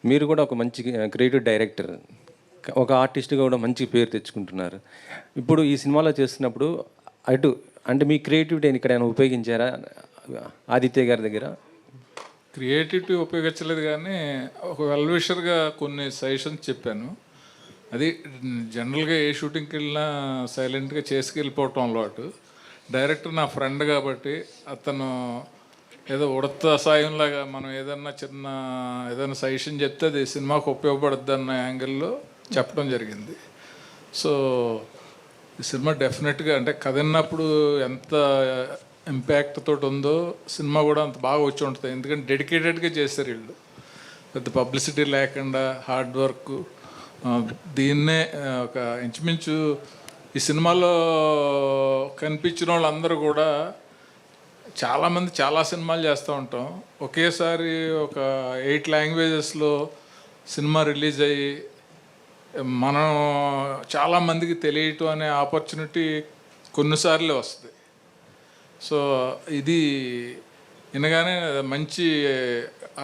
మీరు కూడా ఒక మంచి క్రియేటివ్ డైరెక్టర్, ఒక ఆర్టిస్ట్గా కూడా మంచి పేరు తెచ్చుకుంటున్నారు. ఇప్పుడు ఈ సినిమాలో చేస్తున్నప్పుడు అంటే మీ క్రియేటివిటీని ఇక్కడ ఏమైనా ఉపయోగించారా ఆదిత్య గారి దగ్గర? క్రియేటివిటీ ఉపయోగించలేదు, కానీ ఒక వెల్ విషర్గా కొన్ని సజెషన్స్ చెప్పాను. అది జనరల్గా ఏ షూటింగ్కి వెళ్ళినా సైలెంట్గా చేసుకెళ్ళిపోవటం అలవాటు. డైరెక్టర్ నా ఫ్రెండ్ కాబట్టి అతను ఏదో ఉడత సాయంలాగా మనం ఏదైనా సజెషన్ చెప్తే అది సినిమాకు ఉపయోగపడుద్ది అన్న యాంగిల్లో చెప్పడం జరిగింది. సో ఈ సినిమా డెఫినెట్గా అంటే కథ విన్నప్పుడు ఎంత ఇంపాక్ట్ తోటి ఉందో సినిమా కూడా అంత బాగా వచ్చి ఉంటుంది. ఎందుకంటే డెడికేటెడ్గా చేస్తారు వీళ్ళు, పెద్ద పబ్లిసిటీ లేకుండా హార్డ్ వర్క్. దీన్నే ఒక ఇంచుమించు ఈ సినిమాలో కనిపించిన వాళ్ళందరూ కూడా చాలామంది చాలా సినిమాలు చేస్తూ ఉంటాం. ఒకేసారి ఒక 8 లాంగ్వేజెస్లో సినిమా రిలీజ్ అయ్యి మనం చాలామందికి తెలియటం అనే ఆపర్చునిటీ కొన్నిసార్లే వస్తుంది. సో ఇది వినగానే మంచి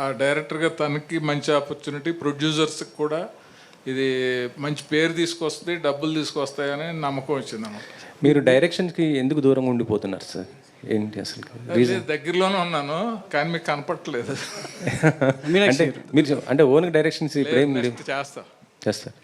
ఆ డైరెక్టర్గా తనకి మంచి ఆపర్చునిటీ, ప్రొడ్యూసర్స్కి కూడా ఇది మంచి పేరు తీసుకొస్తుంది, డబ్బులు తీసుకొస్తాయని నమ్మకం వచ్చింది అన్నమాట. మీరు డైరెక్షన్కి ఎందుకు దూరంగా ఉండిపోతున్నారు సార్? ఏంటి అసలు దగ్గరలోనే ఉన్నాను కానీ మీకు కనపడట్లేదు. అంటే మీరు అంటే ఓన్ డైరెక్షన్స్ ఇప్పుడు ఏం చేస్తా చేస్తారు?